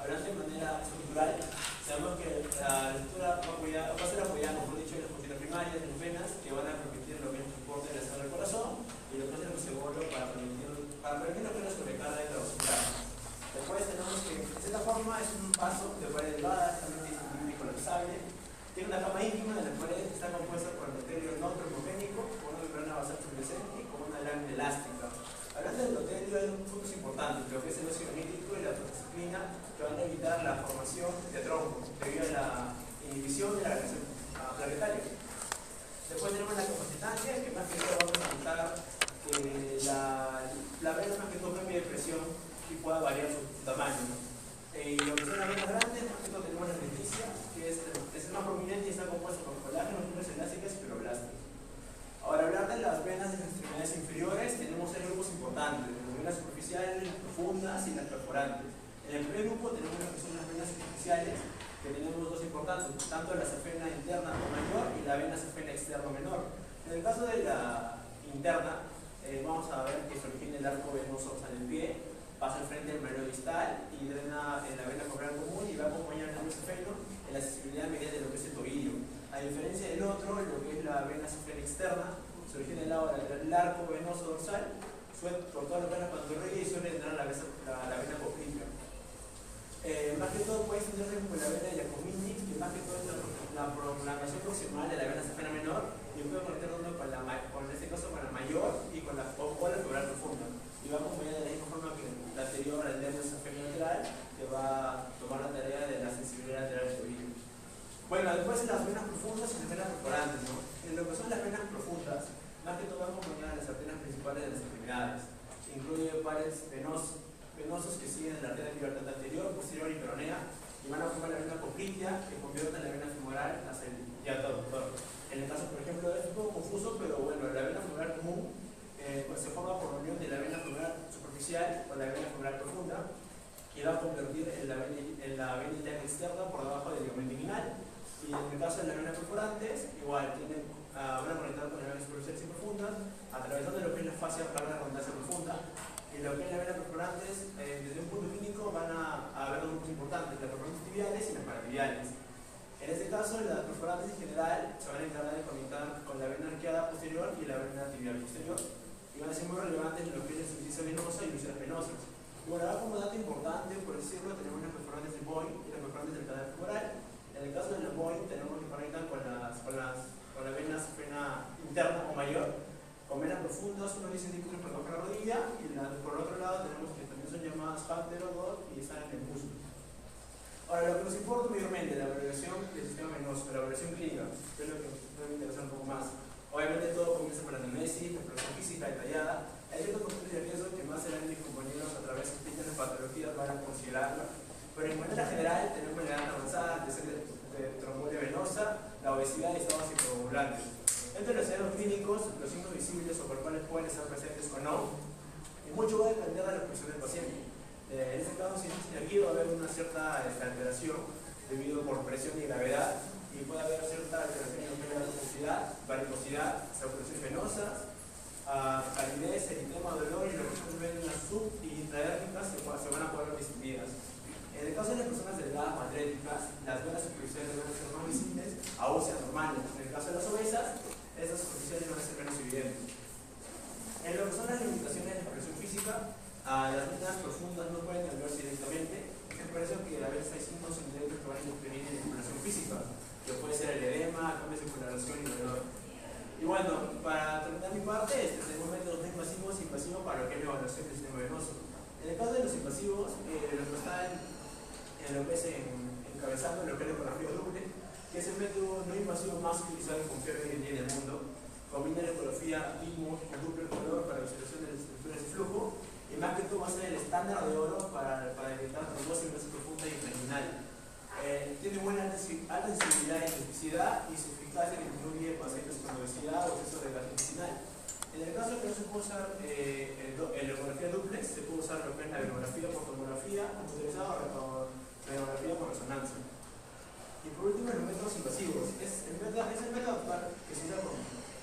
Hablando de manera estructural, sabemos que la lectura va a ser apoyada, mejor dicho, en las proteínas primarias, en las venas, que van a permitir lo que es el transporte de la sangre al corazón, y lo que es el reservorio para prevenir lo que es la sobrecarga intravascular. Después tenemos que, de cierta forma, es un vaso de pared delgada, también es muy colapsable. Tiene una capa íntima de la pared que está compuesta por endotelio no termogénico, con una membrana basal fluorescente y con una lámina elástica. Hablando del endotelio, hay puntos importantes, lo que es el óxido nítrico y la protoxiclina, que van a evitar la formación de trombos debido a la inhibición de la reacción plaquetaria. Después tenemos la capacitancia, que más que todo vamos a notar que la vena más que todo cambia de presión y pueda variar su tamaño. Y lo que son las venas grandes, más que todo tenemos la lenticia, que es el más prominente y está compuesto por colágeno, fibras elásticas y fibroblastos. Ahora, hablar de las venas de las extremidades inferiores, tenemos tres grupos importantes: las venas superficiales, las profundas y las perforantes. En el primer grupo tenemos lo que son las venas superficiales, que tenemos dos importantes, tanto la safena interna mayor y la vena safena externa menor. En el caso de la interna, vamos a ver que se origina el arco venoso al pie, pasa al frente del mereo distal y drena en la vena foral común y va a acompañar el nervio safeno en la sensibilidad media de lo que es el tobillo. A diferencia del otro, lo que es la vena safena externa, se origina del lado del arco venoso dorsal, por todo lo que es la pantorrilla y suele drenar la vena poplitea. Más que todo puede entenderse con la vena Giacomini, que más que todo es la prolongación proximal de la vena safena menor y puede conectar uno con en este caso con la mayor y con la femoral profunda. Y va a acompañar de la misma forma que la anterior al nervio safeno lateral, que va a tomar la tarea de la sensibilidad lateral del tobillo. Bueno, después las venas profundas y las venas perforantes, ¿no? En lo que son las venas profundas, más que todo van a acompañar las arterias principales de las extremidades. Incluye pares venosos que siguen en la arteria tibial anterior, posterior y peronea, y van a formar la vena poplitea, que convierte en la vena femoral hacia el hiato aductor. En el caso, por ejemplo, es un poco confuso, pero bueno, la vena femoral común pues se forma por la unión de la vena femoral superficial con la vena femoral profunda, que va a convertir en la vena interna externa por debajo del ligamento inguinal. Y en el caso de las venas perforantes, igual van a conectar con las venas superficiales y profundas, atravesando lo que es la fascia para la redundancia profunda. Y lo que es las venas perforantes, desde un punto clínico, van a haber dos grupos importantes: las perforantes tibiales y las paratibiales. En este caso, las perforantes en general se van a encargar de conectar con la vena arqueada posterior y la vena tibial posterior, y van a ser muy relevantes en lo que es la insuficiencia venosa y úlceras venosas. Y bueno, ahora como dato importante, por decirlo, tenemos las perforantes del Boeing y las perforantes del canal femoral. En el caso de los Boeing, tenemos que conectar con la vena safena interna o mayor, con venas profundas, 1 10 centímetros por debajo de la rodilla, y por otro lado tenemos que también son llamadas Panther o DOT y están en el músculo. Ahora, lo que nos importa mayormente, la evaluación del sistema venoso, la evaluación clínica, que es lo que nos debe interesar un poco más. Obviamente todo comienza por la anamnesis, la exploración física detallada. Hay ciertos factores de riesgo que más serán mis compañeros a través de distintas patologías van a considerarla. Pero en manera general tenemos la edad avanzada, de tromboembolia venosa, la obesidad y estados anticoagulantes. Entre los signos clínicos, los signos visibles o corporales pueden estar presentes o no, y mucho va a depender de la expresión del paciente. En este caso, si aquí va a haber una cierta alteración debido por presión y gravedad, y puede haber cierta alteración en la toxicidad, varicosidad, saturaciones venosas, calidez, eritema, dolor, y lo que son venas sub y intraérgicas se van a poder ver distinguidas. En el caso de las personas delgadas o atléticas, las venas superficiales van a ser más visibles, aún sean normales. En el caso de las obesas, esas superficiales van a ser menos evidentes. En lo que son las limitaciones de la presión física, las venas profundas no pueden cambiarse directamente. Es por eso que a veces hay signos indirectos que van a interferir en la exploración física, que puede ser el edema, cambios de coloración y dolor. Y bueno, para terminar mi parte, tenemos métodos no invasivos e invasivos para lo que es la evaluación del sistema venoso. En el caso de los invasivos, lo que está en lo que es encabezando lo que es la ecografía doble, que es el método no invasivo más utilizado en confianza hoy en día en el mundo. Combina la ecografía BIMO con doble color para la observación de las estructuras de flujo, y más que todo va a ser el estándar de oro para detectar trombosis venosa profunda y terminal. Tiene buena alta sensibilidad y especificidad, y su eficacia disminuye pacientes con obesidad o exceso de gas intestinal. En el caso de que no se puede usar la ecografía duplex, se puede usar lo que es la biografía por tomografía computarizada o la biografía por resonancia. Y por último, los métodos invasivos. Es el método actual que se usa con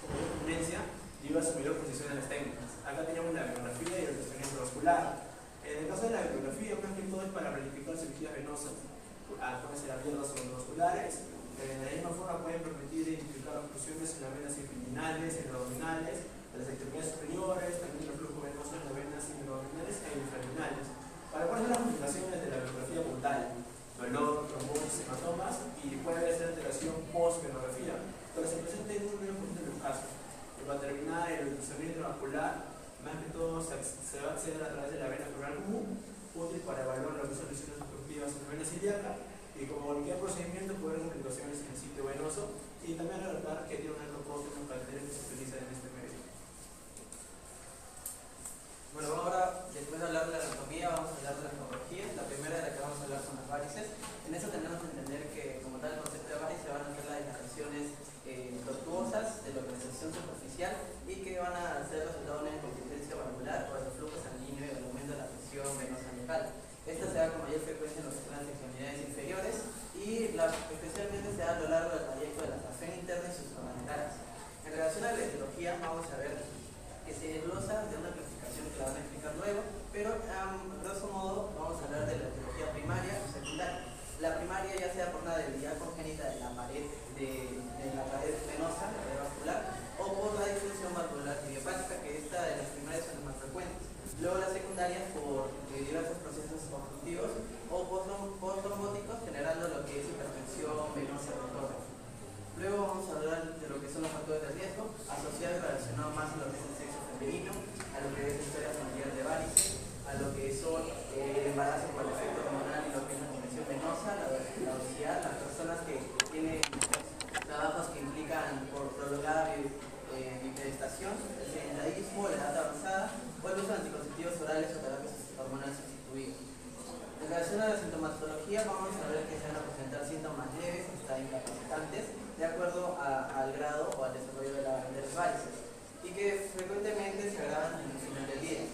mayor prominencia debido a su mayor precisión en las técnicas. Acá tenemos la biografía y el tratamiento vascular. En el caso de la bibliografía, más que todo es para planificar cirugías venosas, pueden ser abiertas o vasculares. De la misma forma pueden permitir identificar obstrucciones en las venas infraluminales, abdominales, de las extremidades superiores, también el flujo venoso en las venas abdominales e infraluminales. Para cuáles son las complicaciones de la bibliografía puntal, dolor, trombosis, hematomas, y puede haber esa alteración post-venografía, pero se presenta en un 9% de los casos. Y para terminar, el deslizamiento vascular, más que todo se va a acceder a través de la vena pleural común, útil para evaluar las lesiones obstructivas en la vena ilíaca, y como cualquier procedimiento puede haber complicaciones en el sitio venoso, y también recordar que tiene un alto costo en los caracteres que se utilizan en este medio. Bueno, ahora, después de hablar de la anatomía, vamos a hablar de la hemorragia. La primera de la que vamos a hablar son las varices. En eso tenemos que entender que, como tal, el concepto de varices van a ser las dilataciones tortuosas de localización superficial y que van a ser resultado de una incompetencia valvular o de flujo sanguíneo y el aumento de la presión venosa local. Esta se da con mayor frecuencia en las extremidades inferiores y especialmente se da a lo largo del trayecto de la safena interna y sus laterales. En relación a la etiología, vamos a ver que se desglosa de una clasificación que la van a explicar luego, pero a grosso modo vamos a hablar de la etiología primaria o secundaria. La primaria ya sea por una debilidad congénita de la pared venosa, la pared vascular, o por la disfunción valvular idiopática, que esta de las primarias son las más frecuentes. Luego la secundaria por diversos procesos obstructivos o post-trombóticos, generando lo que es hipertensión venosa retorno. Luego vamos a hablar de lo que son los factores de riesgo, asociados y relacionados más a lo que es el sexo femenino, a lo que es la historia familiar de varices, a lo que son el embarazo por el efecto hormonal y lo que es la congestión venosa, la obesidad, las personas que tienen trabajos que implican por prolongada bipedestación, el sedentarismo, la edad avanzada o el uso de anticonceptivos orales o terapias hormonales sustituidas. En relación a la sintomatología, vamos a ver que se van a presentar síntomas leves hasta incapacitantes de acuerdo al grado o al desarrollo de las varices y que frecuentemente se agravan en el final del día.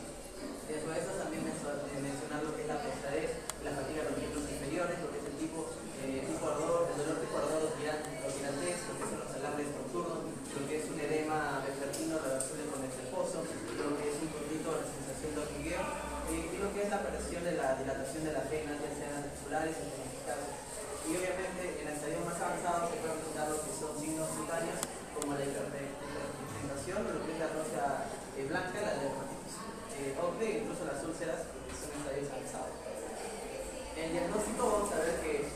Dentro de eso también mencionar lo que es la pesadez, la fatiga de los miembros inferiores, lo que es el tipo ardor, el dolor tipo ardor o tirantez, lo que son los alambres nocturnos, lo que es un edema vespertino reversible con el reposo, lo que es un poquito la sensación de hormigueo y lo que es la aparición de la dilatación de las venas, ya sean articulares o intersticiales. Y obviamente en el estadio más avanzado se pueden presentar lo que son signos cutáneos como la hiperpigmentación, lo que es la rosa blanca, la dermatitis ocre e incluso las úlceras, que son estadios avanzados. El diagnóstico vamos a ver que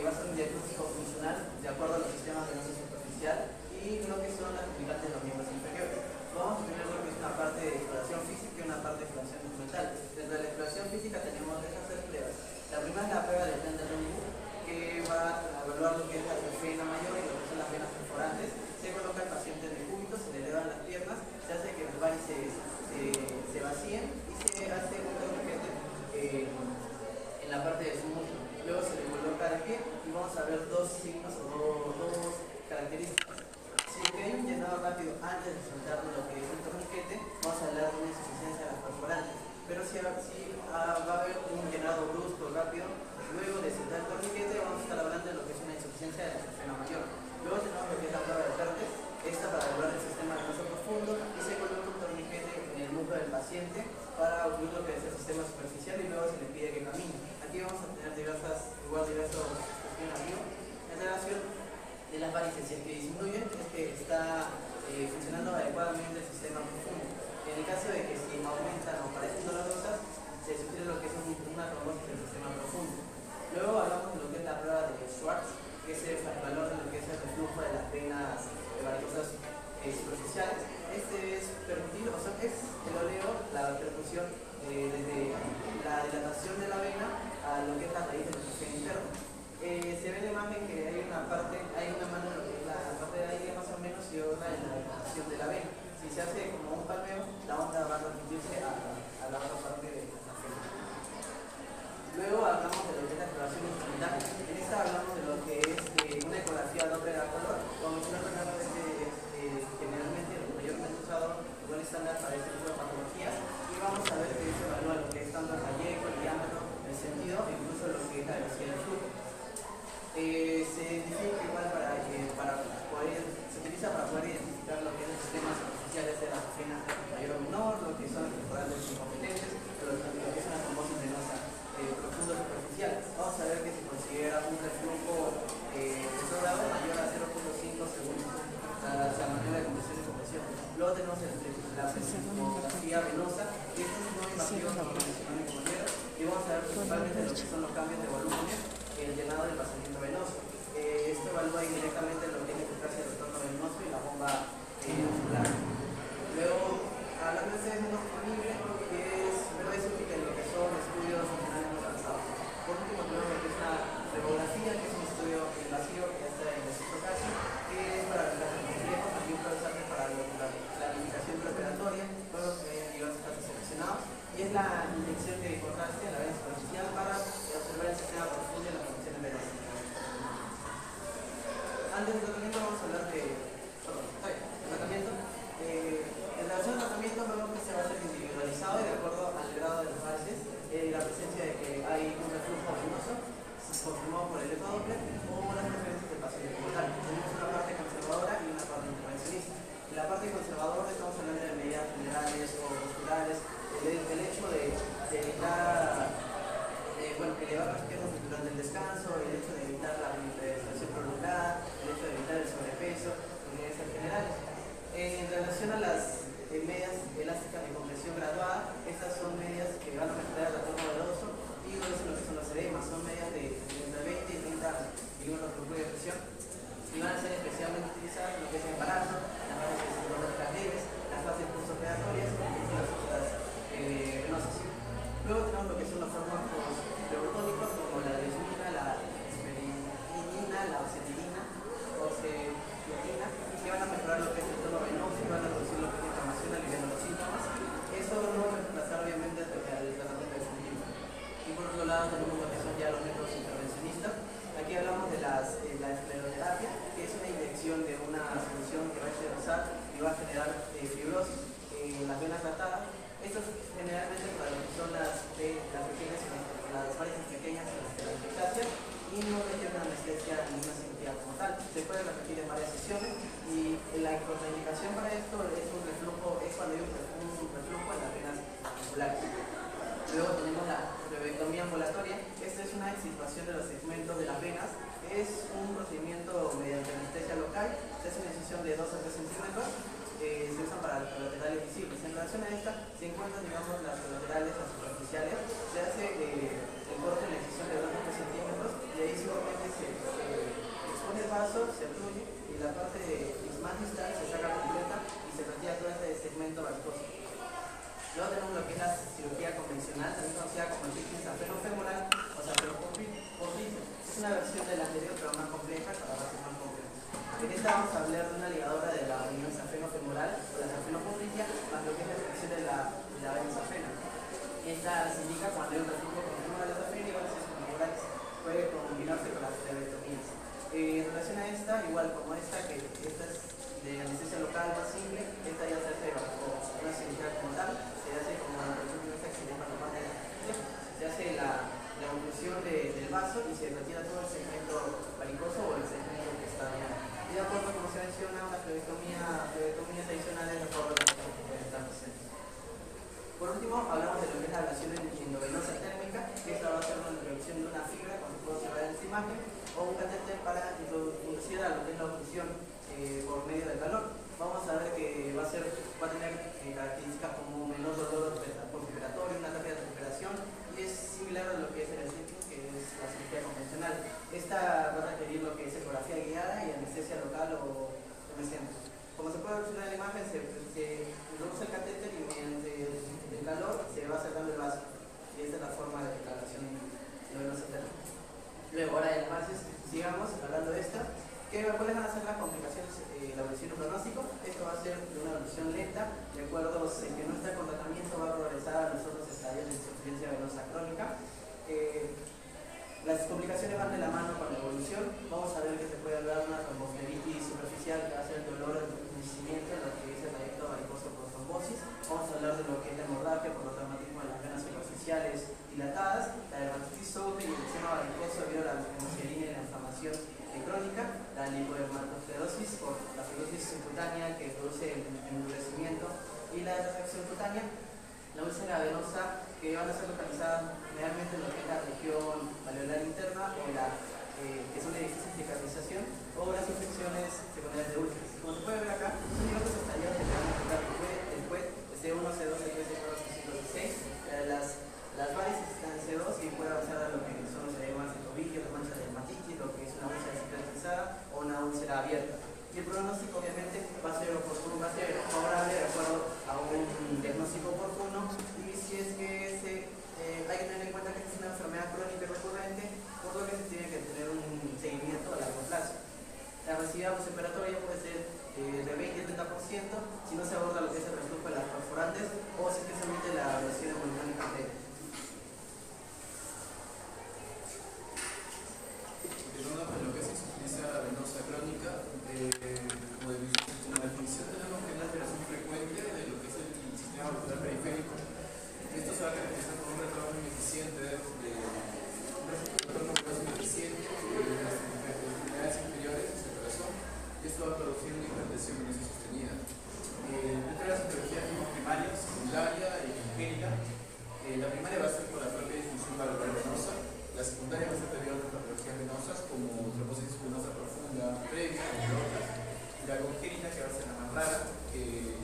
va a ser un diagnóstico funcional de acuerdo a los sistemas venosos superficial y lo que son las complicantes de los miembros inferiores. Vamos a tener lo que es una parte de exploración física y una parte de exploración instrumental. Dentro de la exploración física tenemos esas tres pruebas. La primera es la prueba de Plender-Longwood, que va a evaluar lo que es la vena mayor y lo que son las venas perforantes. Se coloca al paciente en el cúbito, se le elevan las piernas, se hace que las varices se vacíen y se hace un torniquete en la parte de su muslo. Luego se le coloca de pie y vamos a ver dos signos o dos características. Si hay un llenado rápido antes de soltar lo que es el torniquete, vamos a hablar de una insuficiencia de las perforantes. Pero si va a haber un llenado brusco rápido, luego de soltar el torniquete, vamos a estar hablando de lo que es una insuficiencia de la safena mayor. Luego tenemos lo que es la prueba de Pertes, esta para evaluar el sistema venoso profundo y se coloca un torniquete en el muslo del paciente para ocurrir lo que es el sistema superficial y luego se le pide que camine. Aquí vamos a tener diversos cuestionarios en relación de las varices, si es que disminuyen, es que está funcionando adecuadamente el sistema profundo. En el caso de que si aumentan o parecen dolorosas, se sugiere lo que es una trombosis del sistema profundo. Luego hablamos de lo que es la prueba de Schwartz, que es el valor de lo que es el reflujo de las venas varicosas superficiales. Este es permitido, o sea, es el oleo, la perfusión desde la dilatación de la vena a lo que es la raíz del safena interno. Se ve en la imagen que hay una mano en lo que es la parte de aire más o menos y otra en la dilatación de la vena. Si se hace como un palmeo, la onda va a transmitirse a la otra parte de la safena. Luego hablamos de lo que es la exploración instrumental. En esta hablamos de lo que es una ecografía Doppler a color. Como mencioné anteriormente, generalmente el mayormente usado con estándar para este tipo de patologías. Y vamos a ver que se evalúa lo que es tanto el trayecto, el diámetro, el sentido e incluso lo que es la velocidad del flujo. Se identifica igual se utiliza para poder identificar lo que es el sistema superficial superficiales de las venas de mayor o menor, lo que son las temporales incompetentes, lo que son las trombosis venosas profundo superficial. Vamos a ver que se considera un reflujo retrógrado mayor a 0.5 según la manera de compresión y compresión. Luego tenemos la sismografía venosa, que es un invasivo como mencionó mi compañero, y vamos a ver principalmente lo que son los cambios de volúmenes en el llenado del pasamiento venoso. Esto evalúa indirectamente lo que es la eficacia del retorno venoso y la bomba muscular. Luego, hablando de menos disponible, que es útil en lo que son estudios funcionales más avanzados. Por último, tenemos lo que es una demografía, que es un estudio invasivo que está en el sitio casi, que es para los casos complejos, también puede usarse para la planificación preoperatoria, todos los que hayan diversos casos seleccionados, y es la inyección de contraste a la vena superficial para observar el sistema profundo de las condiciones venosas. Antes del tratamiento vamos a hablar de tratamiento. En relación al tratamiento vemos que se va a ser individualizado y de acuerdo al grado de las varices, la presencia de que hay un reflujo venoso confirmado por el electrodoppler o las preferencias del paciente como tal. Tenemos una parte conservadora y una parte intervencionista. En la parte conservadora estamos hablando de medidas generales o posturales, el hecho de evitar elevar las piernas durante el descanso, el hecho de evitar la hipertensión prolongada, el hecho de evitar el sobrepeso, medidas generales. En relación a las medidas elásticas de compresión graduada, estas son medidas que van a mejorar el retorno venoso y no es lo que son los edemas, son medidas de entre 20 y 30 milímetros por mercurio de presión y van a ser especialmente utilizadas en lo que es el embarazo, las fases psicológicas leves, las fases postoperatorias y las cosas venosas. Luego tenemos lo que son los fármacos pleurotóricos como la desmina, la esperinina, la oxetilina, que van a mejorar lo que es el tono venoso y van a reducir lo que es la inflamación, aliviando los síntomas. Eso no va a reemplazar obviamente al tratamiento definitivo. Y por otro lado tenemos lo que son ya los métodos intervencionistas. Aquí hablamos de la escleroterapia, que es una inyección de una solución que va a externalizar y va a generar fibrosis en las venas tratadas. Esto es generalmente para lo que son las varices pequeñas de la eficacia y no requiere una anestesia ni una cirugía como tal. Se puede repetir en varias sesiones y la contraindicación para esto es un reflujo, es cuando hay un reflujo en las venas musculares. Luego tenemos la plebectomía ambulatoria. Esta es una extirpación de los segmentos de las venas. Es un procedimiento mediante anestesia local. Se hace una incisión de 2 a 3 centímetros. Se usan para colaterales visibles. En relación a esta, se encuentran, digamos, las colaterales, las superficiales. Se hace el corte en la incisión de 2 a 3 centímetros y ahí simplemente se expone el vaso, se obstruye y la parte más distal se saca completa y se retira todo este segmento varicoso. Luego tenemos lo que es la cirugía convencional, también conocida como el picking safenofemoral o safenopodrisis. Es una versión de la anterior pero más compleja para bases más complejas. En esta vamos a hablar de una ligadora de la unión safenofemoral o la safenopodritia más lo que es la extracción de la vena safena. Esta se indica cuando hay un reflujo continuo de la safena y varices femorales. Puede combinarse con las plebectomías. En relación a esta, igual como esta, que esta es de anestesia local más simple, esta ya se hace bajo una cirugía como tal, se hace como la operación de esta que se llama la parte de se hace la oclusión del vaso y se retira todo el segmento varicoso o el segmento que está bien. Y de acuerdo como se menciona, una plebectomía tradicional es mejor de lo que está presente. Por último, hablamos de lo que es la ablación endovenosa térmica, que esta va a ser una introducción de una fibra, como se puede observar en esta imagen, o un catéter para introducir a lo que es la oclusión por medio del calor. Vamos a ver que va a tener características como menor dolor postoperatorio, una rápida recuperación y es similar a lo que es el stitching, que es la cirugía convencional. Esta va a requerir lo que es ecografía guiada y anestesia local o emergente. Como se puede observar en la imagen, se introduce el catéter y mediante el calor se va acercando el vaso. Y esta es la forma de declaración endovenosa térmica. Luego, ahora en las bases, sigamos hablando de esta. ¿Cuáles van a ser las complicaciones de la evolución pronóstico? Esto va a ser de una evolución lenta, de acuerdo en que no está con tratamiento, va a progresar a los otros estadios de insuficiencia venosa crónica. Las complicaciones van de la mano con la evolución. Vamos a ver que se puede hablar de una tromboflebitis superficial que va a ser el dolor del envejecimiento, lo que es el trayecto varicoso por trombosis. Vamos a hablar de lo que es la hemorragia por los traumatismos de las venas superficiales dilatadas, la dermatitis sobre y el eczema varicoso debido a la hemosialina y la inflamación inflamación crónica, la lipodermatosclerosis por la fibrosis subcutánea que produce el endurecimiento y la desafección cutánea, la úlcera venosa que van a ser localizadas generalmente en lo que es la región alveolar interna o que son de difícil cicatrización, o las infecciones secundarias de úlceras. Como se puede ver acá, son diversos estadios que se van a encontrar después C1, C2, C3, C4, C5, C6. Las varices están en C2 y puede avanzar a lo que son los edemas de tobillo, la mancha de dermatitis, lo que es una úlcera cicatrizada o una úlcera abierta. Y el pronóstico obviamente va a ser oportuno, va a ser favorable de acuerdo a un diagnóstico oportuno, y si es que hay que tener en cuenta que esta es una enfermedad crónica recurrente, por lo que se tiene que tener un seguimiento a largo plazo. La agresividad postoperatoria puede ser de 20-30% si no se aborda lo que es el reflujo de las perforantes o si es que se omite la velocidad pulmonar completa. Continuando con lo que es insuficiencia venosa crónica, como definición tenemos que es la alteración frecuente de lo que es el sistema vascular periférico. Esto se va a caracterizar por un retorno ineficiente de las extremidades inferiores hacia el corazón, y esto va a producir una hipertensión venosa sostenida. Dentro de las etiologías tenemos primaria, secundaria y congénita. La primaria va a ser por la propia disfunción valvular venosa, la secundaria va a ser debido a otras patologías venosas como trombosis venosa profunda previa, entre otras, y la congénita, que va a ser la más rara, que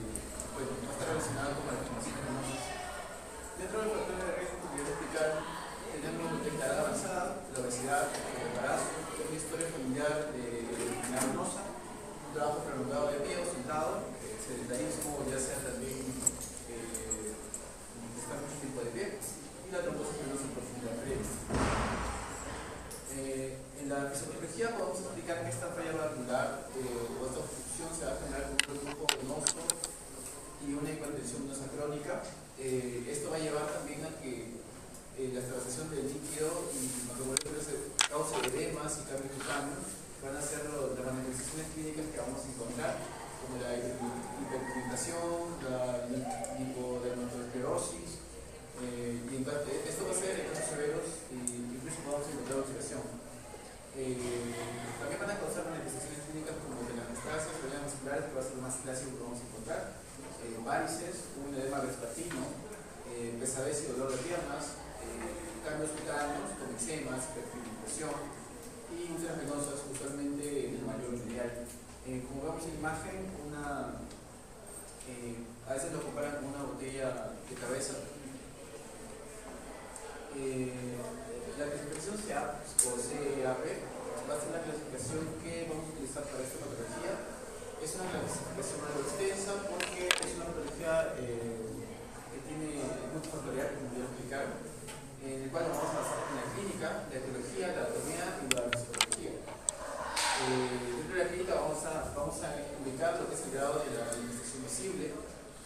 bueno, va a estar relacionada con malformaciones venosas. Dentro del factor de riesgo, como voy a explicar, tenemos la edad avanzada, la obesidad, el embarazo, una historia familiar de enfermedad venosa, un trabajo prolongado de pie o sentado, sedentarismo, ya sea también estar mucho tiempo de pie, y la trombosis venosa profunda previa. En la fisiopatología podemos explicar que esta falla valvular o esta obstrucción se va a generar con un reflujo venoso y una hipertensión venosa crónica. Esto va a llevar también a que la extravasación del líquido y macromoléculas causa edemas y cambios cutáneos. Van a ser las manifestaciones clínicas que vamos a encontrar, como la hiperpigmentación, la lipodermatosclerosis, y esto va a ser en casos severos y incluso podemos encontrar ulceración. También van a causar manifestaciones clínicas como telangiectasias, problemas musculares, que va a ser lo más clásico que vamos a encontrar, varices, un edema vespertino, pesadez y dolor de piernas, cambios cutáneos como eczemas, hiperpigmentación y úlceras venosas, usualmente en el mayor medial. Como vemos en la imagen, a veces lo comparan con una botella de cabeza. La clasificación CEAP o CEAP va a ser la clasificación que vamos a utilizar para esta patología. Es una clasificación algo extensa porque es una patología que tiene multifactorial, como voy a explicar, en el cual nos vamos a basar en la clínica, la etiología, la anatomía y la fisiología. Dentro de la clínica vamos a indicar lo que es el grado de la manifestación visible,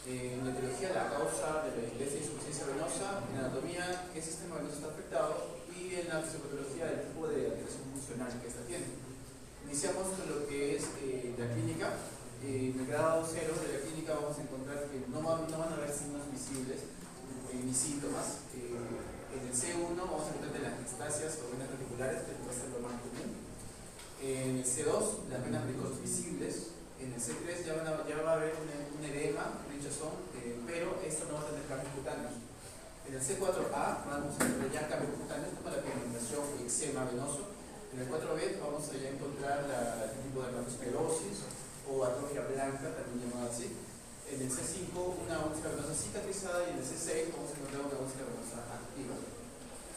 en la etiología la causa de la insuficiencia venosa, en la anatomía qué sistema venoso está afectado y en la fisiopatología el tipo de alteración funcional que esta tiene. Iniciamos con lo que es la clínica. En el grado 0 de la clínica vamos a encontrar que no van a haber signos visibles ni síntomas. En el C1 vamos a encontrar telangiectasias o venas reticulares, que va a ser lo más común. En el C2 las venas varicosas visibles. En el C3 ya va a haber un edema, un hinchazón, pero esta no va a tener cambios cutáneos. En el C4A vamos a encontrar ya cambios cutáneos como la pigmentación y eczema venoso. En el 4B vamos a ya encontrar el tipo de dermatosclerosis o atrofia blanca, también llamada así. En el C5 una úlcera venosa cicatrizada y en el C6 vamos a encontrar una úlcera venosa activa.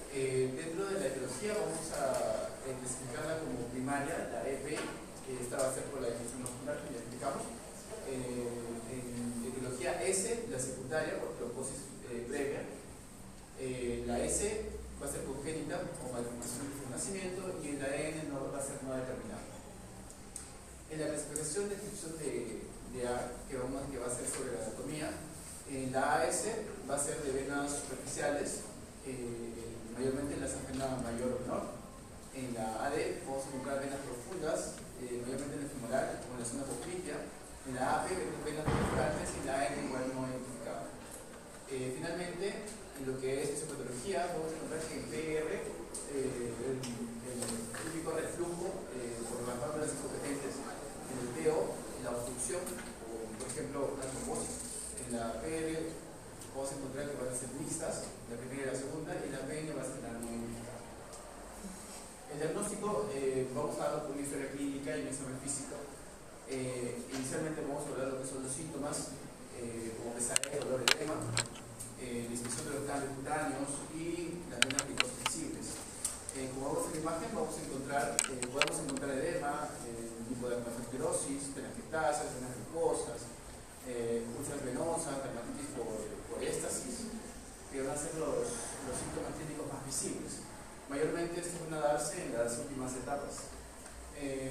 Dentro de la etiología vamos a clasificarla como primaria, la EP. Esta va a ser por la definición muscular que ya explicamos. En etiología S, la secundaria, por trombosis previa. La S va a ser congénita o malformación de nacimiento, y en la N no va a ser no determinada. En la clasificación de descripción de A, que va a ser sobre la anatomía, en la AS va a ser de venas superficiales, mayormente en la safena mayor o menor. En la AD vamos a encontrar venas profundas, mayormente en el femoral o en la zona poplitea. En la AP venas perforantes y en la N igual no identificada. Finalmente, en lo que es fisiopatología, vamos a encontrar que en PR el típico reflujo vamos a dar una historia clínica y un examen físico. Inicialmente vamos a hablar de lo que son los síntomas, como pesadez, dolor, edema, la inspección de los cambios cutáneos y también las glucosas sensibles. Como vemos en la imagen, podemos encontrar edema, lipodermatosclerosis, telangiectasias, venas glucosas, úlceras venosas, dermatitis por éstasis, que van a ser los síntomas clínicos más visibles. Mayormente estos van a darse en las últimas etapas.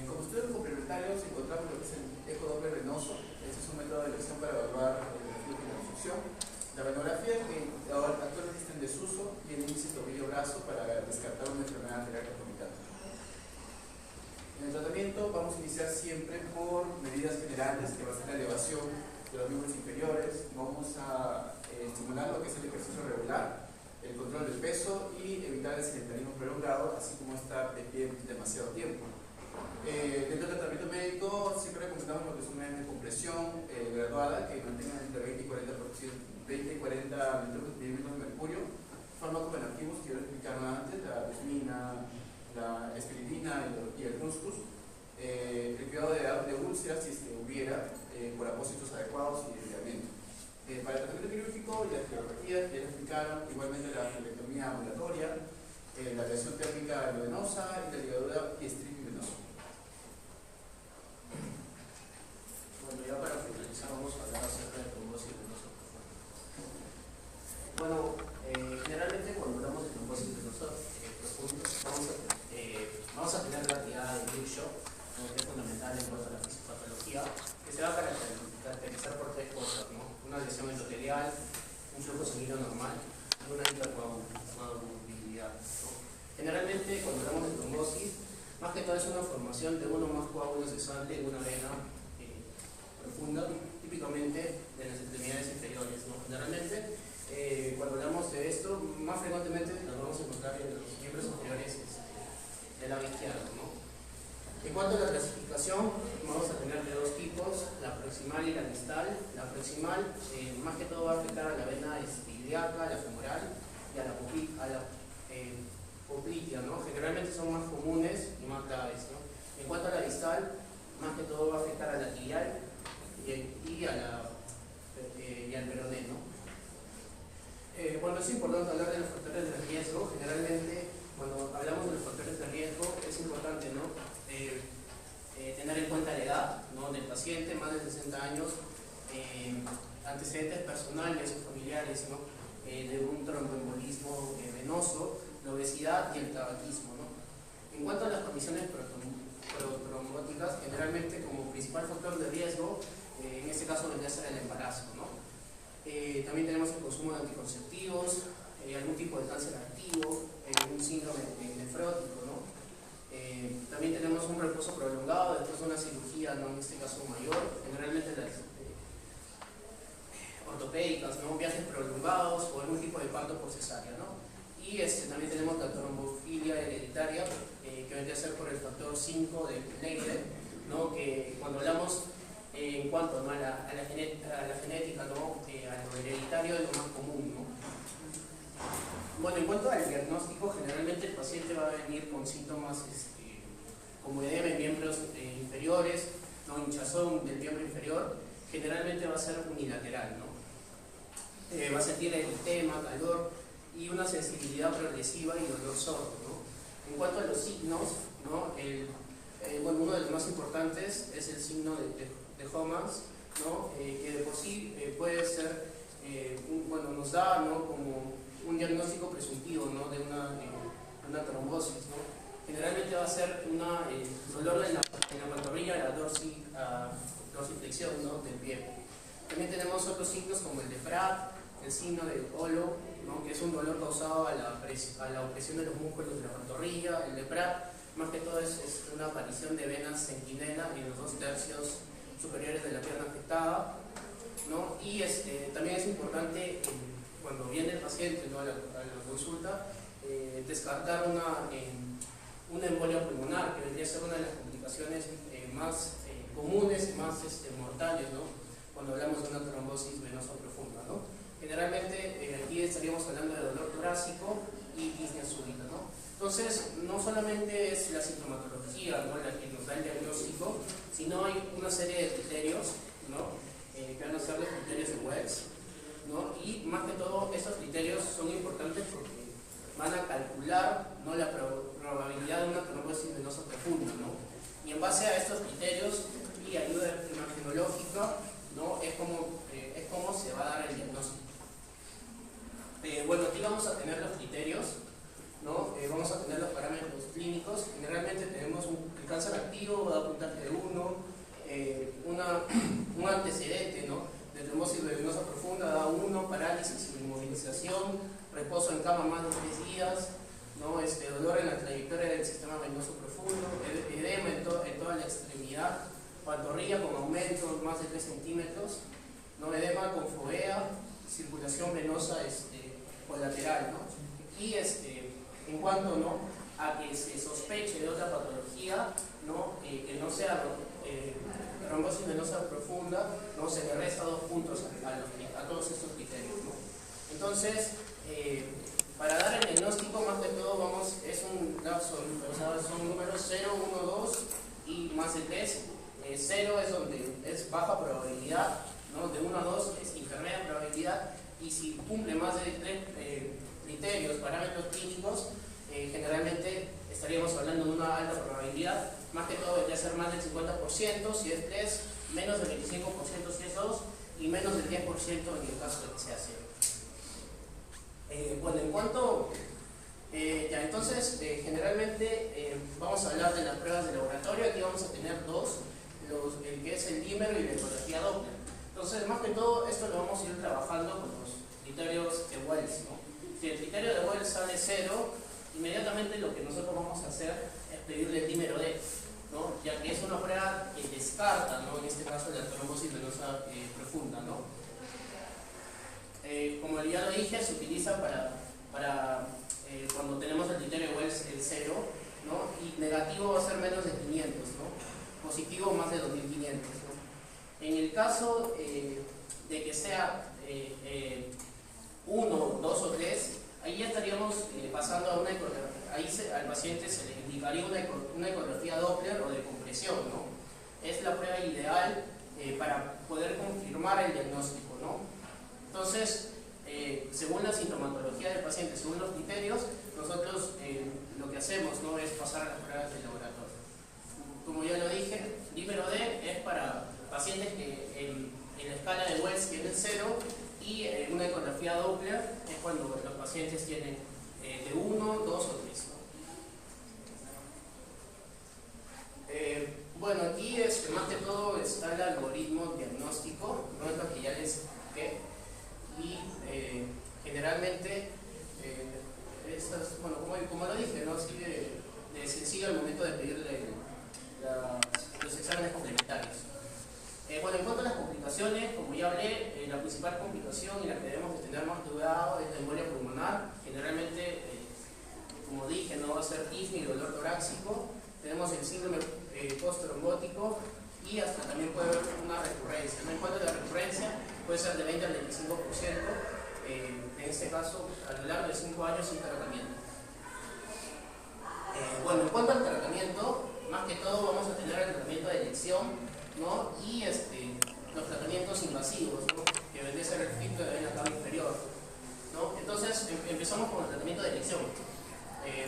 Como estudios complementarios encontramos lo que es el ecodoppler venoso. Este es un método de elección para evaluar el flujo y la obstrucción. La venografía, que actualmente está en desuso, y el índice tobillo-brazo para descartar una enfermedad arterial concomitante. En el tratamiento vamos a iniciar siempre por medidas generales, que va a ser la elevación de los miembros inferiores. Vamos a estimular lo que es el ejercicio regular, el control del peso y evitar el sedentarismo prolongado, así como estar de pie demasiado tiempo. Dentro del tratamiento médico siempre recomendamos lo que es una compresión graduada que mantenga entre 20 y 40 milímetros de mercurio. Fármacos benativos que yo les explicaron antes, la dusmina, la espiridina y el muscus. El cuidado de úlceras, si es que hubiera, por apósitos adecuados y desviamiento. Para el tratamiento quirúrgico y las quirurgías que les explicaron, igualmente la filectomía ambulatoria, la aleación térmica venosa y la ligadura y stripping venoso. Bueno, ya para finalizar vamos a hablar acerca de trombosis venosa profunda. Bueno, generalmente cuando hablamos de trombosis venosa profunda vamos a tener la actividad de Big Shock, que es fundamental en cuanto a la fisiopatología, que se va a caracterizar por tres cosas, ¿no? Una lesión endotelial, un flujo sanguíneo normal y una hipercoagulabilidad, ¿no? Generalmente cuando hablamos de trombosis, más que todo es una formación de uno o más coágulos de sangre en una vena profunda, típicamente de las extremidades inferiores, ¿no? Generalmente cuando hablamos de esto, más frecuentemente nos vamos a encontrar en los miembros inferiores del lado izquierdo, ¿no? En cuanto a la clasificación, vamos a tener de dos tipos, la proximal y la distal. La proximal, más que todo, va a afectar a la vena ilíaca, a la femoral y a la poplitea, ¿no? Generalmente son más comunes y más graves, ¿no? En cuanto a la distal, más que todo va a afectar a la tibial y al peroné, ¿no? Bueno, es importante hablar de los factores de riesgo. Generalmente, cuando hablamos de los factores de riesgo, es importante, ¿no? Tener en cuenta la edad, ¿no? Del paciente, más de 60 años, antecedentes personales o familiares, ¿no? De un tromboembolismo venoso, la obesidad y el tabaquismo, ¿no? En cuanto a las condiciones protrombóticas, generalmente como principal factor de riesgo, en este caso vendría a ser el embarazo, ¿no? También tenemos el consumo de anticonceptivos, algún tipo de cáncer activo, un síndrome nefrótico, ¿no? También tenemos un reposo prolongado después de una cirugía, ¿no? En este caso mayor, generalmente las ortopédicas, ¿no? Viajes prolongados o algún tipo de parto por cesárea, ¿no? Y también tenemos la trombofilia hereditaria, que vendría a ser por el factor 5 de Leiden, ¿no? Que cuando hablamos en cuanto, ¿no? a la genética, ¿no? A lo hereditario es lo más común, ¿no? Bueno, en cuanto al diagnóstico, generalmente el paciente va a venir con síntomas como edema en miembros inferiores, ¿no? Hinchazón del miembro inferior, generalmente va a ser unilateral, ¿no? Va a sentir eritema, calor y una sensibilidad progresiva y dolor sordo, ¿no? En cuanto a los signos, ¿no? Bueno, uno de los más importantes es el signo de Homans, ¿no? Que de por sí puede ser, bueno, nos da, ¿no? Como un diagnóstico presuntivo, ¿no? De una trombosis, ¿no? Generalmente va a ser un dolor en la pantorrilla, la dorsiflexión, ¿no? Del pie. También tenemos otros signos como el de Pratt, el signo de Holo, ¿no? Que es un dolor causado a la opresión de los músculos de la pantorrilla. El de Pratt, más que todo, es una aparición de venas centinela en los 2 tercios superiores de la pierna afectada, ¿no? Y también es importante, cuando viene el paciente, ¿no? a la consulta, descartar una embolia pulmonar, que vendría a ser una de las complicaciones más comunes y más mortales, ¿no? Cuando hablamos de una trombosis venosa profunda, ¿no? Generalmente aquí estaríamos hablando de dolor torácico y disnea súbita, ¿no? Entonces, no solamente es la sintomatología, ¿no?, la que nos da el diagnóstico, sino hay una serie de criterios, ¿no?, que van a ser los criterios de Wells, ¿no? Y más que todo, estos criterios son importantes porque van a calcular, ¿no?, la probabilidad de una trombosis venosa profunda, ¿no? Y en base a estos criterios y ayuda imagenológica, ¿no?, es como se va a dar el diagnóstico. Bueno, aquí vamos a tener los criterios, ¿no? Vamos a tener los parámetros clínicos. Generalmente tenemos el cáncer activo, da puntaje de 1, un antecedente, ¿no?, de trombosis venosa profunda da 1, parálisis, inmovilización, reposo en cama más de 3 días, ¿no?, dolor en la trayectoria del sistema venoso profundo, edema en toda la extremidad, pantorrilla con aumento más de 3 centímetros, ¿no?, edema con fovea, circulación venosa colateral, ¿no? Y en cuanto, ¿no?, a que se sospeche de otra patología, ¿no?, que no sea trombosis venosa profunda, ¿no?, se le resta 2 puntos a todos estos criterios, ¿no? Entonces, para dar el diagnóstico, más que todo, es un lapso, o sea, son números 0, 1, 2 y más de 3. 0 es donde es baja probabilidad, ¿no?, de 1 a 2 es intermedia probabilidad, y si cumple más de 3 criterios, parámetros clínicos, generalmente estaríamos hablando de una alta probabilidad. Más que todo debería ser más del 50% si es 3, menos del 25% si es 2 y menos del 10% en el caso de que sea 0. Bueno, en cuanto entonces generalmente vamos a hablar de las pruebas de laboratorio. Aquí vamos a tener 2, el que es el dímero y la ecografía Doppler. Entonces, más que todo, esto lo vamos a ir trabajando con los criterios de Wells, ¿no? Si el criterio de Wells sale 0, inmediatamente lo que nosotros vamos a hacer es pedirle el dímero D, ¿no?, ya que es una prueba que descarta, ¿no?, en este caso la trombosis venosa profunda, ¿no? Como ya lo dije, se utiliza para cuando tenemos el criterio de Wells el 0, ¿no?, y negativo va a ser menos de 500, ¿no?, positivo más de 2500, ¿no? En el caso de que sea 1, 2 o 3, ahí ya estaríamos pasando a una ecografía. Ahí al paciente se le indicaría una ecografía Doppler o de compresión, ¿no? Es la prueba ideal para poder confirmar el diagnóstico, ¿no? Entonces, según la sintomatología del paciente, según los criterios, nosotros lo que hacemos, ¿no?, es pasar a las pruebas de laboratorio. Como ya lo dije, dímero D es para pacientes que en la escala de Wells tienen 0, y una ecografía Doppler es cuando los pacientes tienen de 1, 2 o 3, ¿no? Bueno, aquí más que todo está el algoritmo diagnóstico, ¿no?, es lo que ya les expliqué, y generalmente bueno, como lo dije, ¿no?, sigue sencillo al momento de pedirle los exámenes complementarios. Bueno, en cuanto a las complicaciones, como ya hablé, la principal complicación y la que debemos de tener más cuidado es la embolia pulmonar. Generalmente, como dije, no va a ser tifnia y dolor torácico. Tenemos el síndrome post-trombótico y hasta también puede haber una recurrencia, ¿no? En cuanto a la recurrencia, puede ser de 20 al 25%, en este caso, a lo largo de 5 años sin tratamiento. Bueno, en cuanto al tratamiento, más que todo vamos a tener el tratamiento de elección, ¿no?, y los tratamientos invasivos, ¿no?, que vendría a ser el filtro de vena cava inferior, ¿no? Entonces empezamos con el tratamiento de elección.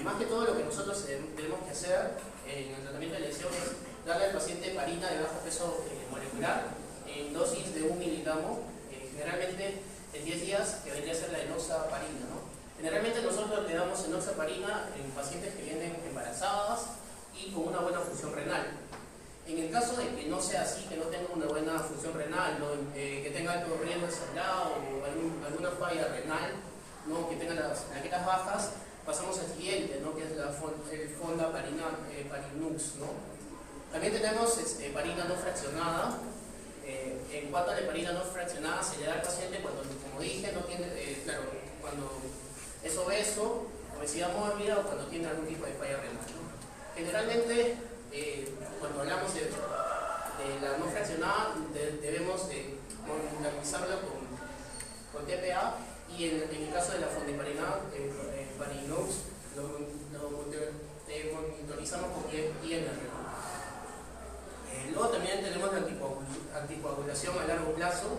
Más que todo, lo que nosotros tenemos que hacer en el tratamiento de elección es darle al paciente heparina de bajo peso molecular en dosis de 1 miligramo, generalmente en 10 días, que vendría a ser la enoxaparina, ¿no? Generalmente nosotros le damos enoxaparina en pacientes que vienen embarazadas y con una buena función renal. En el caso de que no sea así, que no tenga una buena función renal, ¿no?, que tenga alto riesgo de sangrado o alguna falla renal, ¿no?, que tenga las plaquetas bajas, pasamos al siguiente, ¿no?, que es el fondaparinux, ¿no? También tenemos heparina no fraccionada. En cuanto a la heparina no fraccionada, se le da al paciente cuando, como dije, no tiene, cuando es obeso, obesidad mórbida o cuando tiene algún tipo de falla renal, ¿no? Generalmente, cuando hablamos de la no fraccionada, debemos de monitorizarla con TPA, y en el caso de la fondaparinux, monitorizamos con INR. Luego también tenemos la anticoagulación a largo plazo,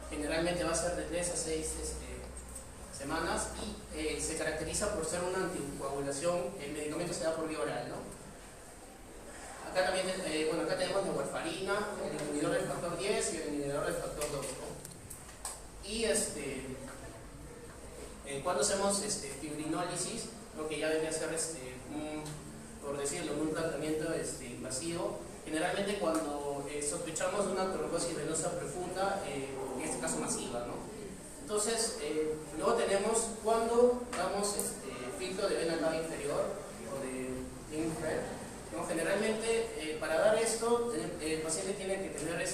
generalmente va a ser de 3 a 6 semanas y se caracteriza por ser una anticoagulación, el medicamento se da por vía oral, ¿no? Acá también, acá tenemos la warfarina, el inhibidor del factor 10 y el inhibidor del factor 2, ¿no? Y cuando hacemos fibrinólisis, lo que ya debe ser por decirlo, un tratamiento invasivo, generalmente cuando sospechamos de una trombosis venosa profunda, en este caso masiva, ¿no? Entonces, luego tenemos cuando damos filtro de vena cava inferior o de infrared, ¿no? Generalmente, para dar esto, el paciente tiene que tener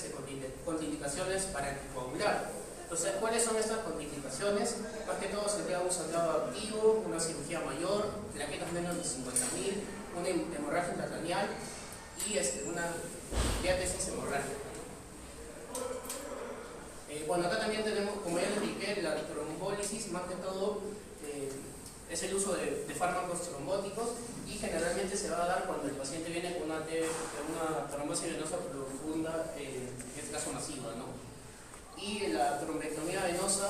contraindicaciones para anticoagular. Entonces, ¿cuáles son estas contraindicaciones? Más que todo sería un sangrado activo, una cirugía mayor, plaquetas menos de 50.000, una hemorragia intracraneal y una diátesis hemorrágica. Acá también tenemos, como ya les indiqué, la trombólisis, más que todo es el uso de fármacos trombóticos y generalmente se va a dar cuando el paciente viene con una trombosis venosa profunda, en este caso masiva, ¿no? Y la trombectomía venosa,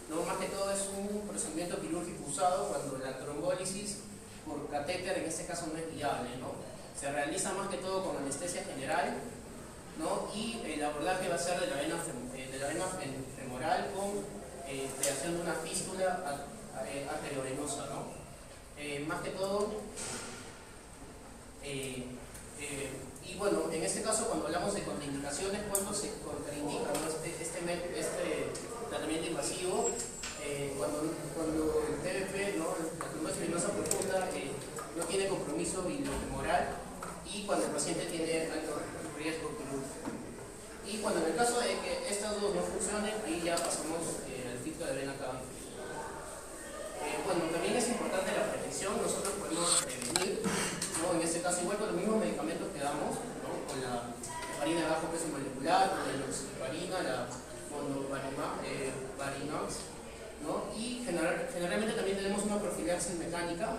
¿no? Más que todo es un procedimiento quirúrgico usado cuando la trombólisis por catéter en este caso no es viable, ¿no? Se realiza más que todo con anestesia general, ¿no? Y el abordaje va a ser de la vena femoral con creación de una fístula arteriovenosa, ¿no? Más que todo, y bueno, en este caso cuando hablamos de contraindicaciones, ¿cuándo se contraindica, ¿no? este tratamiento invasivo? Cuando el TBP, ¿no? La trombosis venosa profunda, no tiene compromiso biliomoral y cuando el paciente tiene alto riesgo quirúrgico. Y cuando en el caso de que estas dos no funcionen, ahí ya pasamos al filtro de vena cava inferior. También es importante la prevención. Nosotros podemos prevenir, ¿no? En este caso igual con los mismos medicamentos que damos, ¿no? Con la heparina de bajo peso molecular, con la enoxaparina, la monovarinax, ¿no? Y generalmente también tenemos una profilaxis mecánica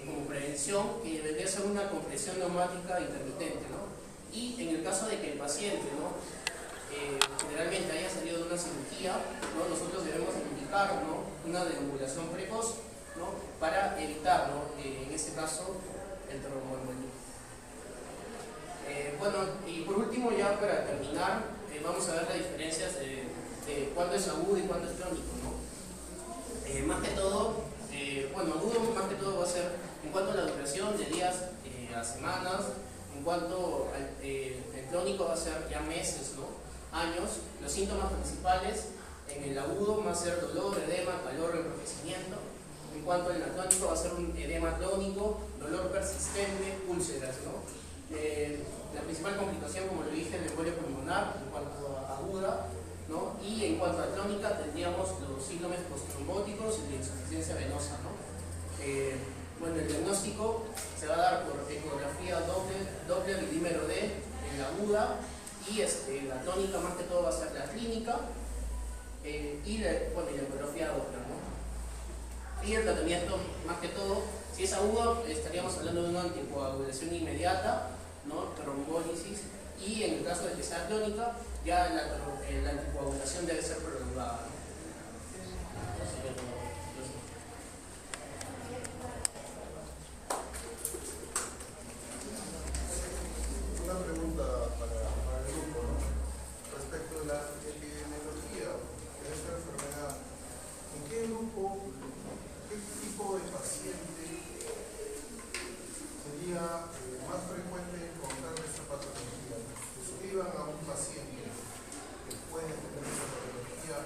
como prevención que debería ser una compresión neumática intermitente, ¿no? Y en el caso de que el paciente, ¿no? Generalmente haya salido de una cirugía, ¿no? Nosotros debemos indicar, ¿no? Una deambulación precoz, ¿no? Para evitar, ¿no? En este caso el tromboembolismo. Y por último, ya para terminar, vamos a ver las diferencias de cuándo es agudo y cuándo es crónico, ¿no? Más que todo, agudo más que todo va a ser en cuanto a la duración de días a semanas, en cuanto al el crónico va a ser ya meses, ¿no? Años. Los síntomas principales en el agudo va a ser dolor, edema, calor, enrojecimiento. En cuanto al crónico va a ser un edema crónico, dolor persistente, úlceras, ¿no? La principal complicación, como lo dije, el embolio pulmonar en cuanto a aguda, ¿no? Y en cuanto a crónica tendríamos los síndromes postrombóticos y la insuficiencia venosa, ¿no? El diagnóstico se va a dar por ecografía Doppler y dímero D en la aguda y la tónica más que todo va a ser la clínica y la ecografía Doppler, ¿no? Y el tratamiento más que todo, si es aguda estaríamos hablando de una anticoagulación inmediata, ¿no? Trombólisis, y en el caso de que sea crónica ya la anticoagulación debe ser prolongada, ¿no? Una pregunta para el grupo, ¿no? Respecto de la epidemiología de esta enfermedad, ¿en qué grupo, qué tipo de paciente sería más frecuente encontrar esta patología? Escriban a un paciente que puede tener esta patología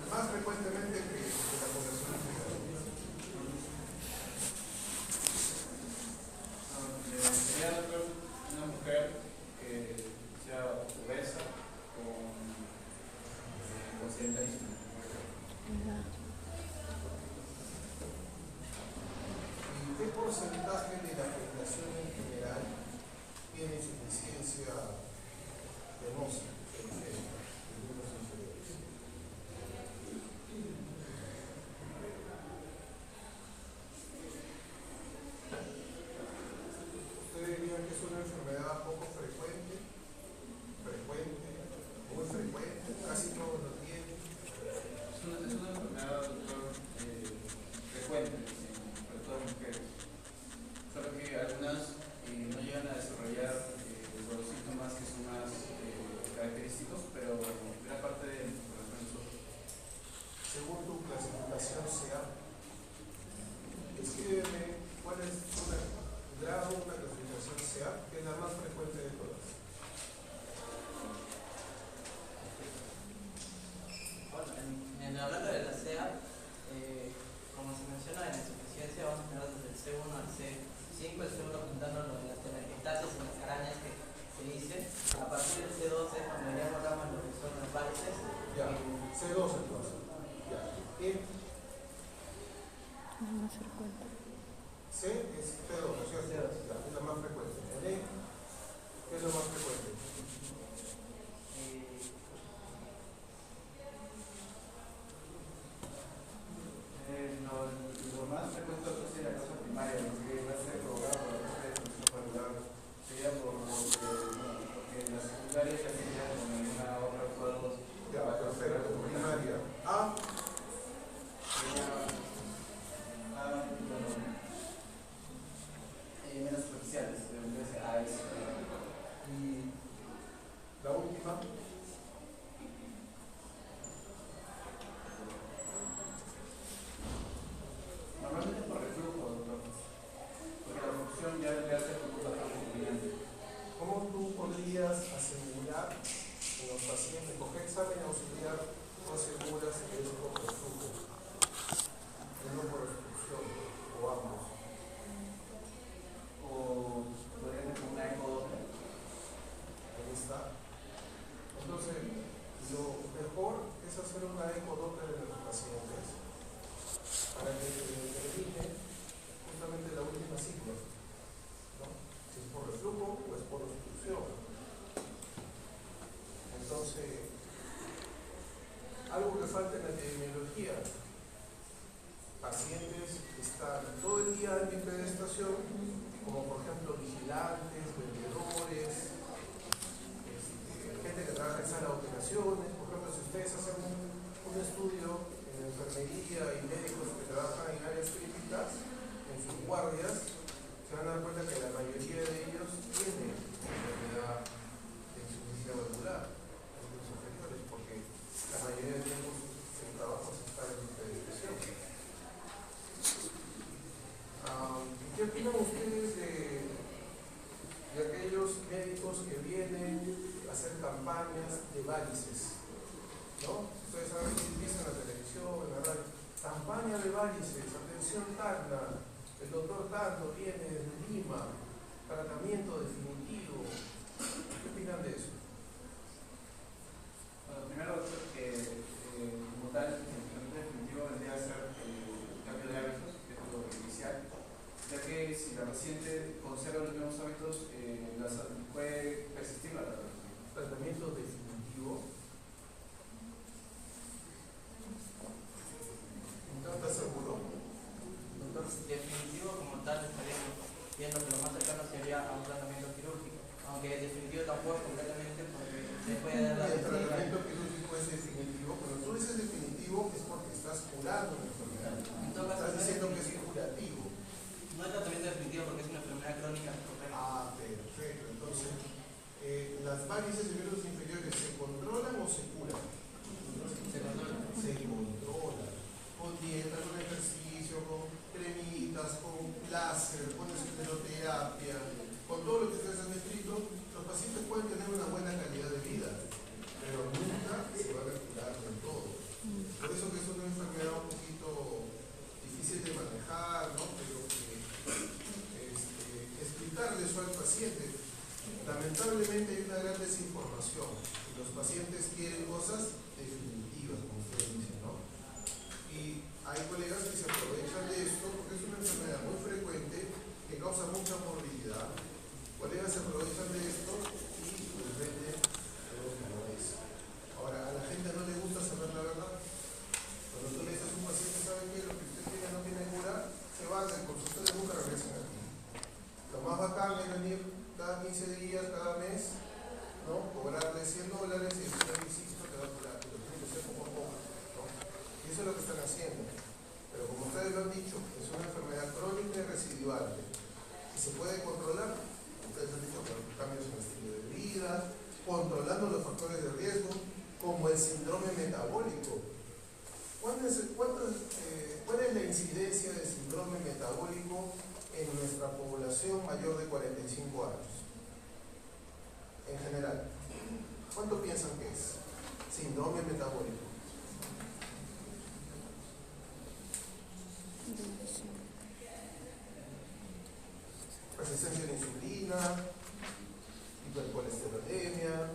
más frecuentemente que la población general. Sería una mujer que sea obesa con sedentarismo. ¿Y qué porcentaje de la población en general una enfermedad poco frecuente, muy frecuente, casi todos lo tienen. Es una enfermedad, doctor, frecuente, sobre todo en mujeres. Solo que algunas no llegan a desarrollar los síntomas que son más característicos, pero gran parte de nosotros. Según tu clasificación SEA, escríbeme cuál es una grado, una clasificación SEA, que es la más frecuente de todas. Bueno, hablando de la SEA, como se menciona en la insuficiencia, vamos a tener desde el C1 al C5, el C1 apuntando lo de las telangiectasias y las arañas que se dice. A partir del C2 es cuando ya hablamos lo que son las varices. Ya, C2 entonces. Ya. ¿Y? No más frecuente. C es C2, ¿no es cierto? Ya, es la más frecuente. ¿En E? ¿Qué es lo más frecuente? Lo más frecuente es la causa primaria, lo que va a ser provocado por la causa de transmisión celular, sería porque las secundarias ya serían con alguna otra cuadros. Ya, perfecto. Primaria. A. Menos superficiales, deben ser A, S. Y la última. Normalmente por reflujo, doctor, porque la función ya le hace el flujo dominante. ¿Cómo tú podrías asegurar en los pacientes, con qué examen auxiliar tú aseguras que es por reflujo? Es no por obstrucción, o ambos. O podría ser como una ecodoppler. Ahí está. Entonces, lo mejor es hacer una ecodoppler en los pacientes para que se determine justamente la última sigla, ¿no? Si es por reflujo o es por obstrucción. Entonces, algo que falta en la epidemiología, pacientes que están todo el día en mi pedestación, como por ejemplo vigilantes, vendedores, gente que trabaja en sala de operaciones. Por ejemplo, si ustedes hacen un estudio en enfermería y médicos que trabajan en áreas críticas, en sus guardias, se van a dar cuenta que la mayoría de ellos tienen enfermedad de insuficiencia valvular, en los inferiores, porque la mayoría de tiempo sus trabajos están en predisposición. ¿Qué opinan ustedes de aquellos médicos que vienen a hacer campañas de varices? ¿No? Ustedes saben que dicen en la televisión, en la radio, campaña de varices, atención Tacna, el doctor Tacno viene desde Lima, tratamiento definitivo. ¿Qué opinan de eso? Bueno, primero, como tal, el tratamiento definitivo vendría a ser el cambio de hábitos, que es lo inicial, ya que si la paciente conserva los mismos hábitos, puede persistir la patología. Tratamiento definitivo. ¿Estás seguro? Doctor, definitivo como tal estaríamos viendo que lo más cercano sería a un tratamiento quirúrgico, aunque definitivo tampoco es completamente porque se puede dar la El definitiva. tratamiento quirúrgico es definitivo. Cuando tú dices definitivo es porque estás curando una enfermedad. En todo caso, Estás diciendo que es curativo. no es tratamiento definitivo porque es una enfermedad crónica. Ah, perfecto. Entonces, ¿las varices de miembros inferiores se controlan o se curan? Se controla. Se controlan. Con dieta, con ejercicio, con cremitas, con láser, con escleroterapia, con todo lo que ustedes han escrito, los pacientes pueden tener una buena calidad de vida, pero nunca se van a curar del todo. Por eso que es una enfermedad un poquito difícil de manejar, ¿no? Pero que explicarle eso al paciente. Lamentablemente hay una gran desinformación y los pacientes quieren cosas definitivas, como ustedes dicen, ¿no? Y hay colegas que se aprovechan de esto porque es una enfermedad muy frecuente que causa mucha morbilidad. Colegas se aprovechan de esto y les venden algo que no es. Ahora, a la gente no le gusta saber la verdad. Cuando tú le dices a un paciente, ¿sabe qué? Lo que usted tiene no tiene cura, se van del consultorio y nunca regresan aquí. Lo más bacán es venir cada 15 días, cada mes, ¿no? Cobrarle $100 y el señor insisto te va a cobrar, pero tiene que ser poco a poco, ¿no? Y eso es lo que están haciendo. Pero como ustedes lo han dicho, es una enfermedad crónica y residual y se puede controlar. Ustedes han dicho con cambios en el estilo de vida, controlando los factores de riesgo, como el síndrome metabólico. ¿Cuál es la incidencia de síndrome metabólico en nuestra población mayor de 45 años? En general, ¿cuánto piensan que es? Síndrome metabólico. Resistencia a la insulina, hipercolesterolemia,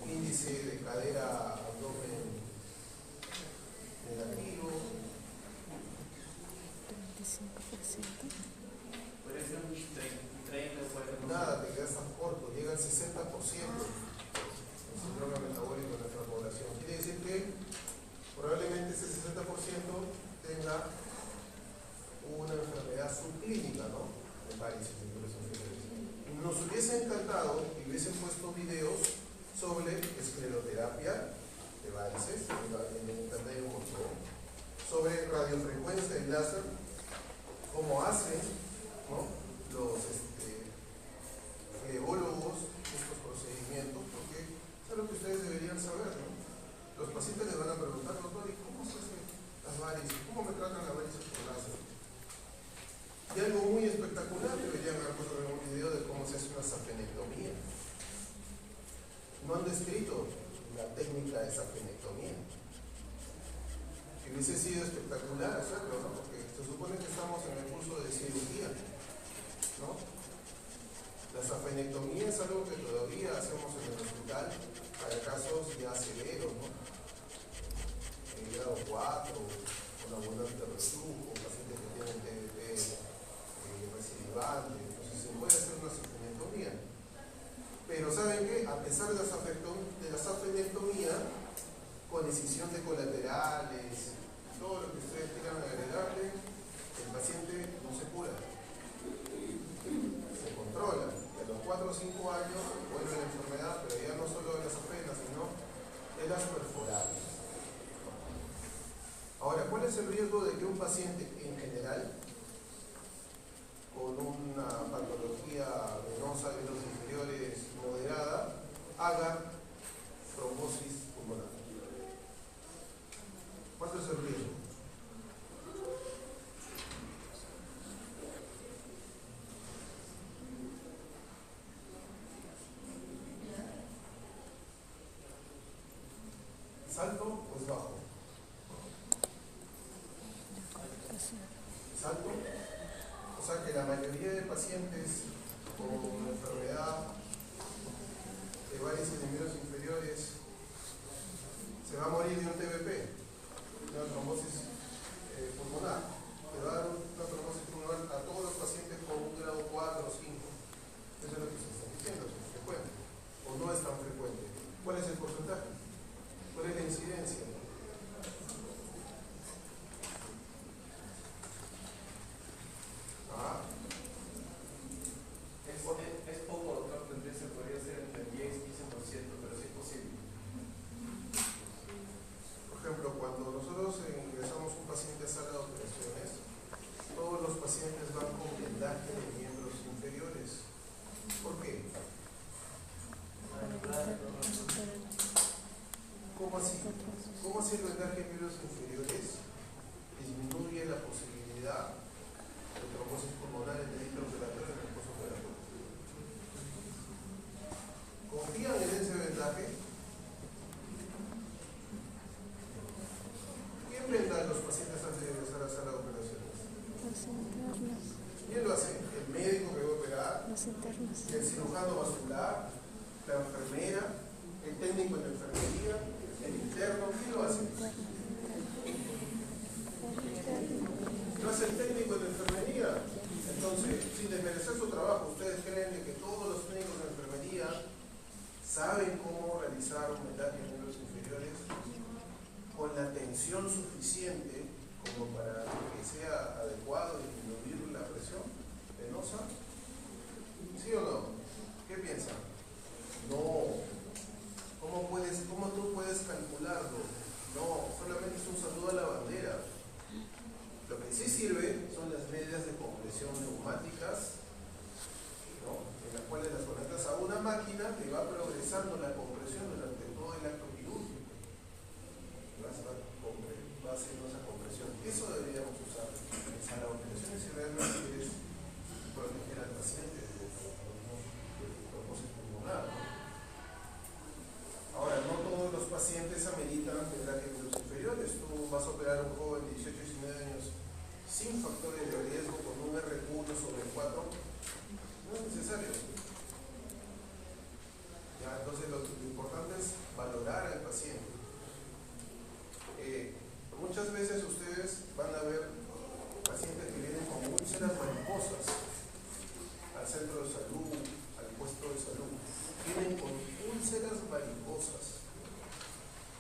índice de cadera abdomen negativo. Podría ser un 30 o 40%. Nada, te quedas tan corto, llega al 60% el síndrome metabólico en nuestra población. Quiere decir que probablemente ese 60% tenga una enfermedad subclínica, ¿no? De varices, nos hubiese encantado que hubiesen puesto videos sobre escleroterapia de varices, en el internet un montón, sobre radiofrecuencia y láser, cómo hacen, ¿no? Los flebólogos estos procedimientos, porque eso es lo que ustedes deberían saber, ¿no? Los pacientes les van a preguntar, doctor, ¿y cómo se hacen las varices? ¿Cómo me tratan las varices por láser? Y algo muy espectacular, deberían haber puesto en un video de cómo se hace una safenectomía. No han descrito la técnica de safenectomía. Que hubiese sido espectacular hacerlo, ¿no? Porque se supone que estamos en el curso de cirugía, ¿no? La safenectomía es algo que todavía hacemos en el hospital para casos ya severos, ¿no? En grado 4, con abundante reflujo, pacientes que tienen TBT recidivante, entonces se puede hacer una safenectomía. Pero ¿saben qué? A pesar de la safenectomía, con decisión de colaterales, todo lo que ustedes quieran agregarle, el paciente no se cura, se controla. Y a los 4 o 5 años vuelve la enfermedad, pero ya no solo de las afenas, sino de las perforadas. Ahora, ¿cuál es el riesgo de que un paciente en general, con una patología venosa de los inferiores moderada, haga trombosis pulmonar? ¿Cuánto es el riesgo? ¿Es alto o es bajo? ¿Es alto? O sea que la mayoría de pacientes con enfermedad de varices de miembros inferiores se va a morir de un TBP, de una trombosis pulmonar. Le va a dar una trombosis pulmonar a todos los pacientes con un grado 4 o 5. Eso es lo que se está diciendo, es frecuente o no es tan frecuente. ¿Cuál es el porcentaje? ¿Cuál es la incidencia? Es poco, doctor, se podría ser entre 10 y 15%, pero sí es posible. Por ejemplo, cuando nosotros ingresamos un paciente a sala de operaciones, todos los pacientes van con vendaje de miembros inferiores. ¿Por qué? ¿Cómo así? ¿Cómo así el vendaje de miembros inferiores disminuye la posibilidad de trombosis pulmonar en el intraoperatorio y en el postoperatorio? ¿Confían en ese vendaje? ¿Quién venda a los pacientes antes de ingresar a la sala de operaciones? ¿Quién lo hace? ¿El médico que va a operar? ¿El cirujano vascular? ¿La enfermera? ¿El técnico en enfermería? ¿El interno? ¿Quién lo hace? ¿Lo hace el técnico en enfermería? Entonces, sin desmerecer su trabajo, ¿ustedes creen de que todos los técnicos de enfermería saben cómo realizar un vendaje en miembros inferiores con la tensión suficiente como para que sea adecuado y disminuir la presión venosa? va progresando la compresión durante todo el acto quirúrgico. Va haciendo esa compresión. Eso deberíamos usar en sala de operaciones si realmente quieres proteger al paciente de trombosis pulmonar, ¿no? Ahora, no todos los pacientes ameritan terapia inferiores. Tú vas a operar a un joven de 18 19 años sin factores de riesgo con un R1/4, no es necesario. Ya, entonces lo importante es valorar al paciente. Muchas veces ustedes van a ver pacientes que vienen con úlceras mariposas al centro de salud, al puesto de salud. Vienen con úlceras mariposas.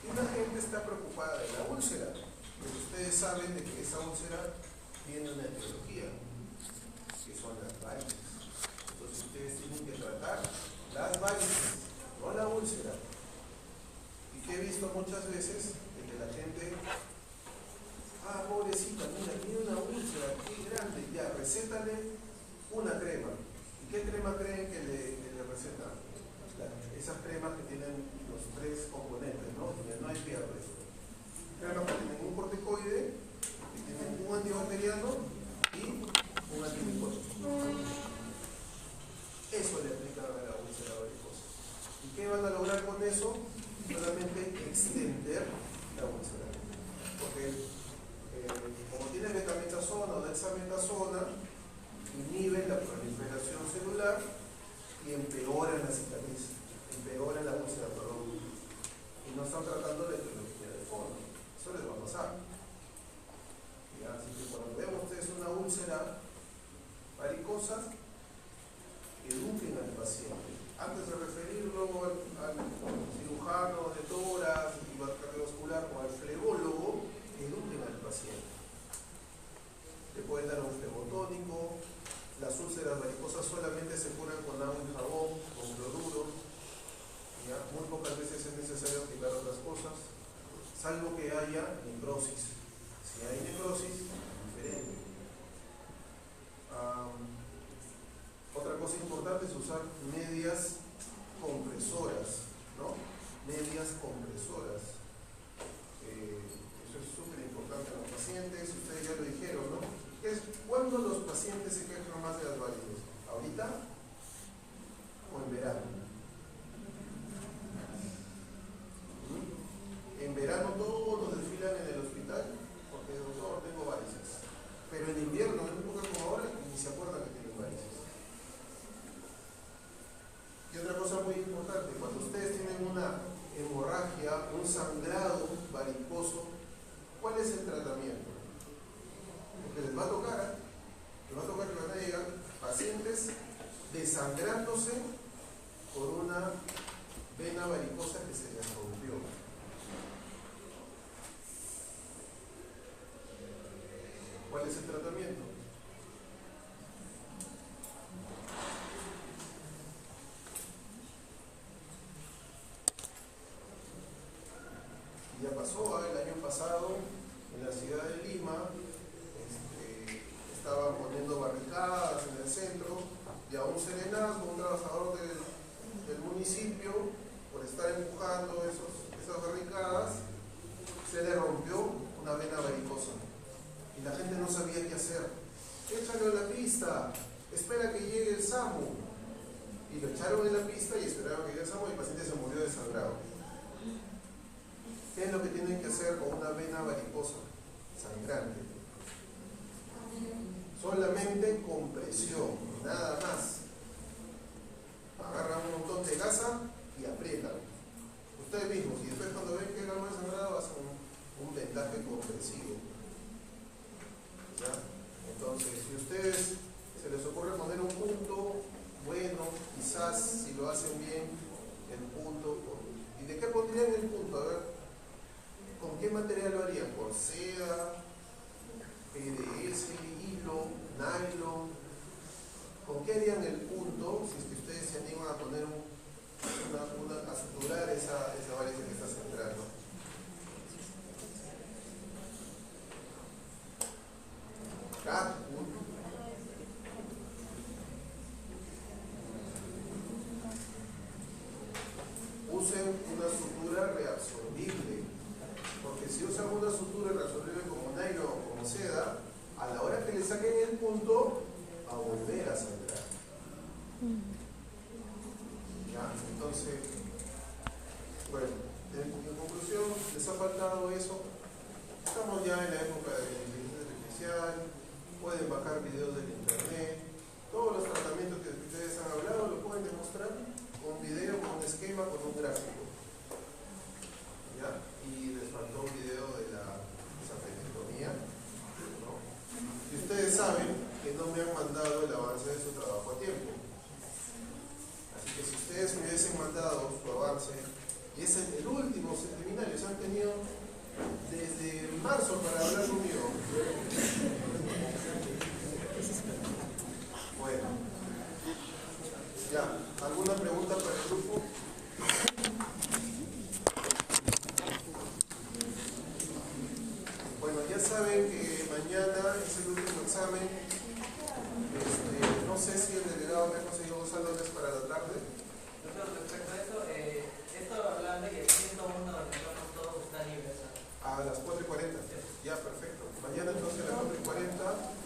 Y la gente está preocupada de la úlcera, pero ustedes saben de que esa úlcera tiene una etiología, que son las varices. Entonces ustedes tienen que tratar las varices, no la úlcera. Y que he visto muchas veces de que la gente, pobrecita, mira, tiene una úlcera, qué grande, ya, recétale una crema. ¿Y qué crema creen que le recetan? Esas cremas que tienen los 3 componentes, ¿no? Donde no hay pierde. Cremas que tienen un corticoide, que tienen un antibacteriano y un antimicótico. Eso le aplican a la úlcera varicosa. ¿Y qué van a lograr con eso? Solamente extender la úlcera. Porque como tiene betamethasona o dexametasona, inhibe la proliferación celular y empeoran la cicatriz, empeoran la úlcera, perdón. Y no están tratando la etiología de fondo. Eso les va a pasar. ¿Ya? Así que cuando vean ustedes una úlcera varicosa, eduquen al paciente. Antes de referirlo al cirujano de tórax y cardiovascular o al flebólogo, eduquen al paciente. Le pueden dar un flebotónico. Las úlceras varicosas solamente se curan con agua y jabón, con cloruro. ¿Ya? Muy pocas veces es necesario aplicar otras cosas, salvo que haya necrosis. Si hay necrosis, diferente. Otra cosa importante es usar medias compresoras, ¿no? Medias compresoras. Eso es súper importante en los pacientes, ustedes ya lo dijeron, ¿no? ¿Cuándo los pacientes se quejan más de las varices? ¿Ahorita o en verano? En verano todos desfilan en el hospital porque doctor, tengo varices. Pero en invierno, en época como ahora, ni se acuerdan que tienen varices. Y otra cosa muy importante, cuando ustedes tienen una hemorragia, un sangrado varicoso, ¿cuál es el tratamiento? Porque les va a tocar que van a llegar pacientes desangrándose por una vena varicosa que se les rompió. ¿Cuál es el tratamiento? Ya pasó, el año pasado en la ciudad de Lima estaban poniendo barricadas en el centro y a un serenazgo, un trabajador del municipio, por estar empujando esas barricadas, se le rompió una vena varicosa y la gente no sabía qué hacer. Échalo en la pista, espera que llegue el SAMU. Y lo echaron en la pista y esperaron que llegue el SAMU y el paciente se murió desangrado. ¿Qué es lo que tienen que hacer con una vena varicosa sangrante? Solamente compresión, nada más. Agarran un montón de gasa y aprietan. Ustedes mismos, y después cuando ven que el alma es sangrado, hacen un vendaje compresivo. ¿Ya? Entonces, si a ustedes se les ocurre poner un punto, bueno, quizás si lo hacen bien, el punto. ¿Y de qué pondrían el punto? A ver, ¿con qué material lo harían? ¿Por seda, PDS, hilo, nylon? ¿Con qué harían el punto si es que ustedes se animan a poner a suturar esa varice que está sangrando? Catwood. hacer su trabajo a tiempo. Así que si ustedes hubiesen mandado su avance, y es el último seminario, se han tenido desde marzo para hablar conmigo. Bueno, ya, ¿alguna pregunta para el grupo? Bueno, ya saben que mañana es el último examen. No sé si el delegado me ha conseguido 2 salones para la tarde. Respecto a eso, esto hablando y el 101 donde estamos todos está libre. A las 4:40. Ya, perfecto. Mañana entonces a las 4:40